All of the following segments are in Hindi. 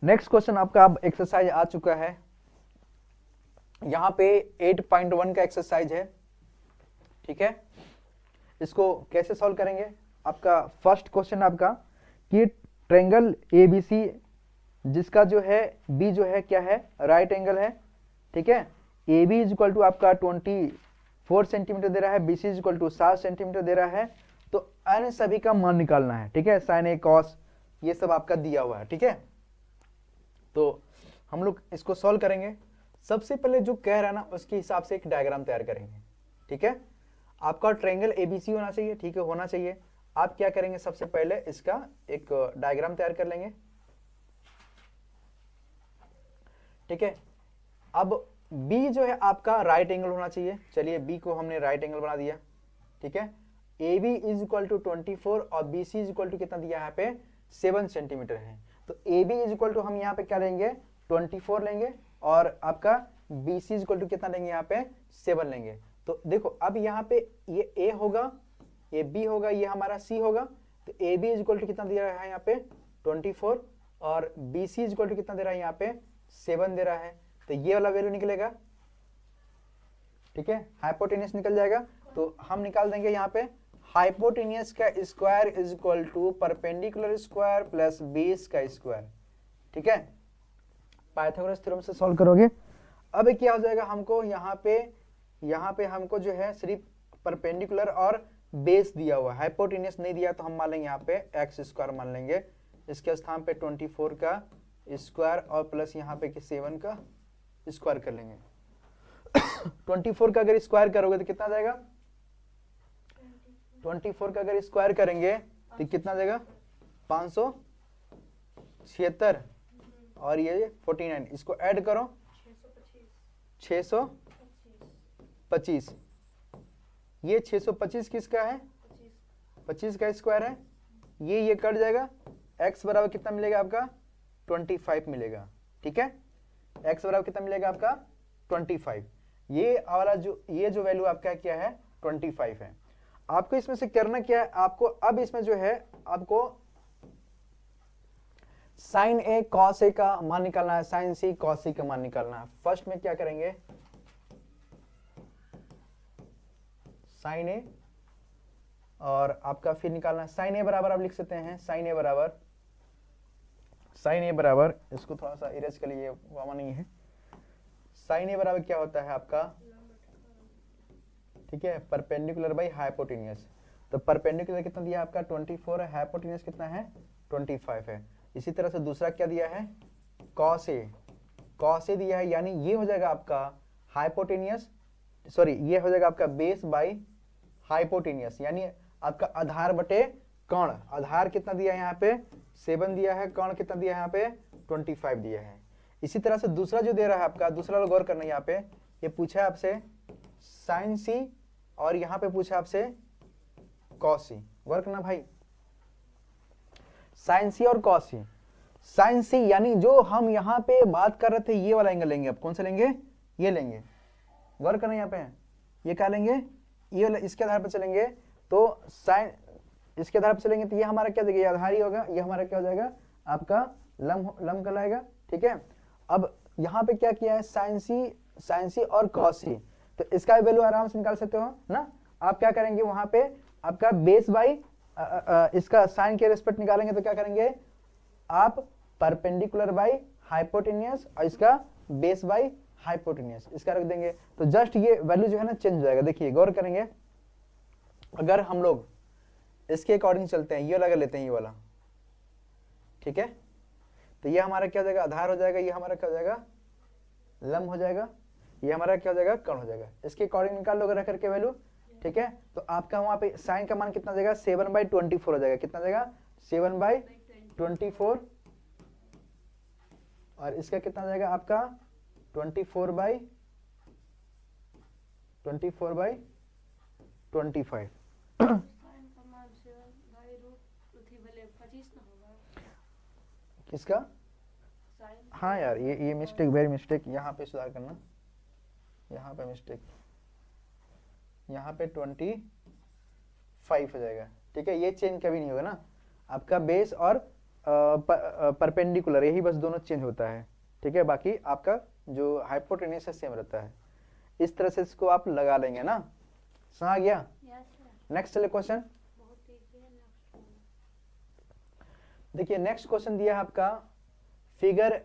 नेक्स्ट क्वेश्चन आपका अब एक्सरसाइज आ चुका है, यहाँ पे 8.1 का एक्सरसाइज है, ठीक है। इसको कैसे सॉल्व करेंगे? आपका फर्स्ट क्वेश्चन आपका कि ट्रायंगल एबीसी जिसका जो है बी जो है क्या है, राइट एंगल है, ठीक है। A B is equal to आपका 24 सेंटीमीटर दे रहा है, B C is equal to 7 centimetre दे रहा है। तो अन्य सभी का मान निकालना है, ठीक है। साइन ए कॉस ये सब आपका दिया हुआ है, ठीक है। तो हम लोग इसको सॉल्व करेंगे। सबसे पहले जो कह रहा है ना उसके हिसाब से एक डायग्राम तैयार करेंगे, ठीक है। आपका ट्रायंगल एबीसी होना चाहिए, ठीक है, होना चाहिए। आप क्या करेंगे, सबसे पहले इसका एक डायग्राम तैयार कर लेंगे, ठीक है। अब बी जो है आपका राइट एंगल होना चाहिए। चलिए बी को हमने राइट एंगल बना दिया, ठीक है। A B is equal to 24 और B C is equal to कितना दिया है यहाँ पे 7 सेंटीमीटर है। तो A B is equal to हम यहाँ पे क्या लेंगे 24 लेंगे और आपका B C is equal to कितना लेंगे यहाँ पे 7 लेंगे। तो देखो अब यहाँ पे ये ए होगा, ये बी होगा, ये हमारा सी होगा। तो A B is equal to कितना दे रहा है यहाँ पे 24 और B C is equal to कितना दे रहा है यहाँ पे 7 दे रहा है। तो ये वाला वैल्यू निकलेगा, ठीक है, हाइपोटेनियस निकल जाएगा। तो हम निकाल देंगे यहाँ पे हाइपोटेनियस का square is equal to perpendicular square plus base का स्क्वायर, ठीक है। पाइथागोरस थ्योरम से सॉल्व करोगे। अब क्या हो जाएगा, हमको यहाँ पे हमको जो है सिर्फ परपेंडिकुलर और बेस दिया हुआ है, हाइपोटेनियस नहीं दिया। तो हम मान लेंगे यहाँ पे एक्स स्क्वायर मान लेंगे, इसके स्थान पे 24 का स्क्वायर और प्लस यहाँ पे 7 का स्क्वायर कर लेंगे। 24 का अगर स्क्वायर करोगे तो कितना जाएगा, 24 का अगर स्क्वायर करेंगे तो कितना जाएगा 576 और ये 49, इसको ऐड करो 625। ये 625 किसका है, 25 का स्क्वायर है। ये कट जाएगा, x बराबर कितना मिलेगा आपका 25 मिलेगा, ठीक है। x बराबर कितना मिलेगा आपका 25। ये वाला ये जो वैल्यू आपका क्या है 25 है। आपको इसमें से करना क्या है, आपको अब इसमें जो है आपको साइन ए कॉस ए का मान निकालना है, साइन सी कॉस सी का मान निकालना है। फर्स्ट में क्या करेंगे, साइन ए और आपका फिर निकालना है साइन ए बराबर, आप लिख सकते हैं साइन ए बराबर, इसको थोड़ा सा इरेज कर लीजिए, वामा नहीं है। साइन ए बराबर क्या होता है आपका, ठीक है, परपेंडिकुलर बाई हाइपोटेनियस। तो परपेंडिकुलर कितना दिया आपका 24 है, हाइपोटेनियस कितना है 25 है। इसी तरह से दूसरा क्या दिया है कॉस ए दिया है, यानी ये हो जाएगा आपका हाइपोटेनियस, सॉरी ये हो जाएगा आपका बेस बाई हाइपोटेनियस, यानी आपका आधार बटे कर्ण। आधार कितना दिया है यहाँ पे 7 दिया है, कर्ण कितना दिया है यहाँ पे 25 दिया है। इसी तरह से दूसरा जो दे रहा है आपका, दूसरा गौर करना है यहाँ पे, ये पूछा है आपसे साइन सी और यहाँ पे पूछा आपसे कॉस सी। गौर करना भाई, साइन सी और कॉस सी। साइन सी यानी जो हम यहाँ पे बात कर रहे थे ये वाला एंगल लेंगे, अब कौन सा लेंगे, ये लेंगे। गौर करना यहाँ पे, ये क्या लेंगे, ये वाला, इसके आधार पर चलेंगे तो साइन, इसके आधार पर चलेंगे तो ये हमारा क्या देगा, ये आधार ही होगा, ये हमारा क्या हो जाएगा आपका लम कहलाएगा, ठीक है। अब यहाँ पे क्या किया है साइन सी और कॉस सी, तो इसका वैल्यू आराम से निकाल सकते हो ना। आप क्या करेंगे वहां पे आपका बेस बाई इसका साइन के रेस्पेक्ट निकालेंगे तो क्या करेंगे आप परपेंडिकुलर बाई हाइपोटेनियस और इसका बेस बाई हाइपोटेनियस, इसका रख देंगे। तो जस्ट ये वैल्यू जो है ना चेंज हो जाएगा। देखिए गौर करेंगे, अगर हम लोग इसके अकॉर्डिंग चलते हैं, ये लगा लेते हैं ये वाला, ठीक है, तो ये हमारा क्या हो जाएगा आधार हो जाएगा, ये हमारा क्या हो जाएगा लम हो जाएगा, ये हमारा क्या हो जाएगा कर्ण हो जाएगा। इसके अकॉर्डिंग निकाल लोगे रख करके वैल्यू, ठीक है। तो आपका वहां पे साइन का मान कितना जाएगा 7/24 हो जाएगा, कितना जाएगा 7/24 और इसका कितना जाएगा आपका 24/25। किसका, हाँ यार ये मिस्टेक, वेरी मिस्टेक, यहाँ पे सुधार करना, यहाँ पे मिस्टेक, यहाँ पे 25 हो जाएगा, ठीक है। ये चेंज कभी नहीं होगा ना, आपका बेस और परपेंडिकुलर, यही बस दोनों चेंज होता है, ठीक है। बाकी आपका जो हाइपोटेन्यूज है सेम रहता है। इस तरह से इसको आप लगा लेंगे ना, समझ आ गया। नेक्स्ट चले क्वेश्चन, देखिए नेक्स्ट क्वेश्चन दिया है आपका फिगर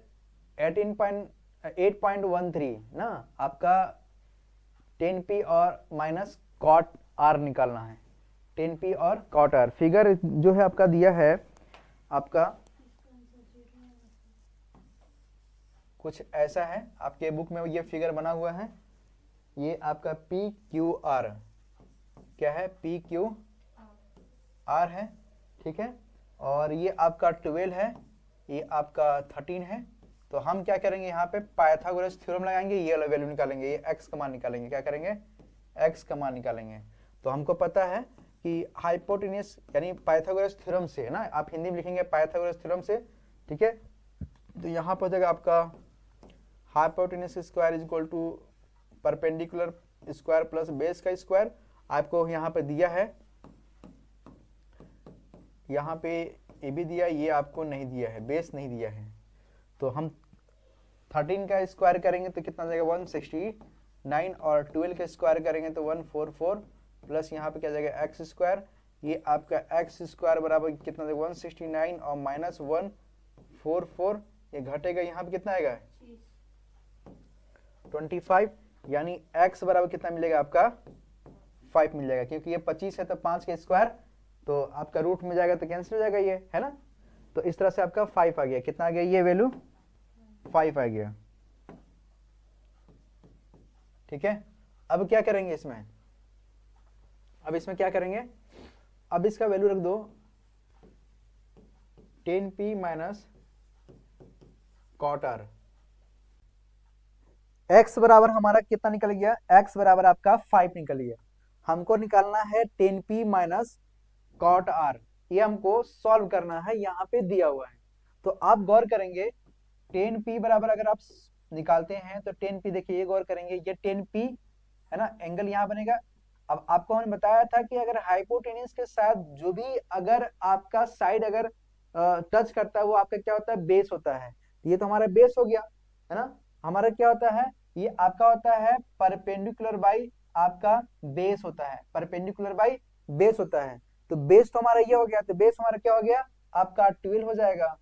8.13 ना, आपका 10p और माइनस कॉट आर निकालना है, 10p और कॉट आर। फिगर जो है आपका दिया है आपका कुछ ऐसा है, आपके बुक में ये फिगर बना हुआ है, ये आपका पी क्यू आर, क्या है, पी क्यू आर है, ठीक है। और ये आपका 12 है, ये आपका 13 है। तो हम क्या करेंगे, यहाँ पे पाइथागोरस थ्योरम लगाएंगे, ये वाला वैल्यू निकालेंगे, ये x का मान निकालेंगे, क्या करेंगे, x का मान निकालेंगे। तो हमको पता है कि हाइपोटेन्यूज यानी पाइथागोरस थ्योरम से ना, आप हिंदी में लिखेंगे पाइथागोरस थ्योरम से, ठीक है। तो यहाँ पर जाएगा आपका hypotenuse square is equal to perpendicular square plus base का स्क्वायर। आपको यहाँ पे दिया है, यहाँ पे ए भी दिया, ये आपको नहीं दिया है, बेस नहीं दिया है। तो हम 13 का स्क्वायर करेंगे तो कितना जाएगा 169, और 12 का स्क्वायर करेंगे तो 144, प्लस यहाँ पे क्या जाएगा एक्स स्क्वायर, ये आपका एक्स स्क्वायर बराबर कितना देगा 169 और माइनस 144, ये घटेगा, यहाँ पे कितना आएगा 25, यानी x बराबर कितना मिलेगा आपका 5 मिल जाएगा, क्योंकि ये 25 है तो 5 का स्क्वायर तो आपका रूट में जाएगा तो कैंसिल हो जाएगा ये, है ना। तो इस तरह से आपका 5 आ गया, कितना आ गया, ये वैल्यू 5 आ गया, ठीक है। अब क्या करेंगे इसमें, अब इसमें क्या करेंगे, अब इसका वैल्यू रख दो 10p minus cot R. x बराबर हमारा कितना निकल गया, x बराबर आपका 5 निकल गया। हमको निकालना है 10p माइनस कॉट आर, ये हमको सॉल्व करना है, यहाँ पे दिया हुआ है। तो आप गौर करेंगे 10p बराबर अगर आप निकालते हैं तो 10p, देखिए ये गौर करेंगे, ये 10p है ना, एंगल यहाँ बनेगा। अब आपको हमने बताया था कि अगर हाइपोटेन्यूज के साथ जो भी अगर आपका साइड अगर टच करता है वो आपका क्या होता है, बेस होता है। ये तो हमारा बेस हो गया, है ना। हमारा क्या होता है, ये आपका होता है परपेंडिकुलर बाई आपका बेस होता है, परपेंडिकुलर बाई बेस होता है। तो बेस तो हमारा ये हो गया, तो बेस हमारा क्या हो गया आपका 12 हो जाएगा,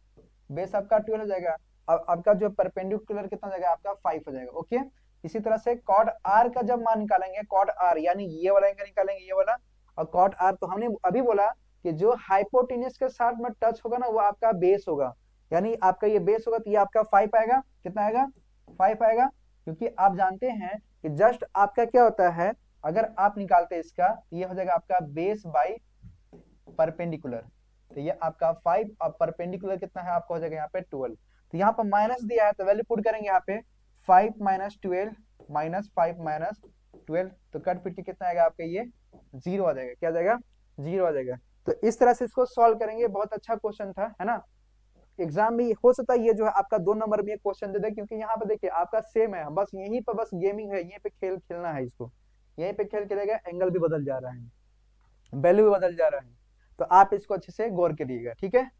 बेस आपका 12 हो जाएगा। अब आपका जो परपेंडिकुलर कितना हो जाएगा आपका 5 हो जाएगा, ओके। इसी तरह से कॉट आर का जब मान निकालेंगे, कॉट आर यानी ये वाला एंगल निकालेंगे, ये वाला, और कॉट आर तो हमने अभी बोला कि जो हाइपोटेन्यूज के साथ में टच होगा ना वो आपका बेस होगा, यानी आपका ये बेस होगा तो ये आपका 5 आएगा, कितना आएगा 5 आएगा। क्योंकि आप जानते हैं कि जस्ट आपका क्या होता है, अगर आप निकालते हैं इसका, ये हो जाएगा आपका बेस बाई परपेंडिकुलर, तो ये आपका 5 और परपेंडिकुलर कितना है आपका हो जाएगा यहाँ पे 12। तो यहाँ पर माइनस दिया है तो वैल्यू पुट करेंगे यहाँ पे 5 माइनस 12 माइनस 5 माइनस 12, तो कट पिट के कितना आएगा आपका ये 0 आ जाएगा, क्या आ जाएगा 0 आ जाएगा। तो इस तरह से इसको सॉल्व करेंगे, बहुत अच्छा क्वेश्चन था, है ना। एग्जाम में हो सकता है ये जो है आपका 2 नंबर में क्वेश्चन दे दे, क्योंकि यहाँ पे देखिए आपका सेम है, बस यहीं पर बस गेमिंग है, यहीं पे खेल खेलना है इसको, यहीं पे खेल खेलेगा, एंगल भी बदल जा रहा है, वैल्यू भी बदल जा रहा है। तो आप इसको अच्छे से गौर करिएगा, ठीक है।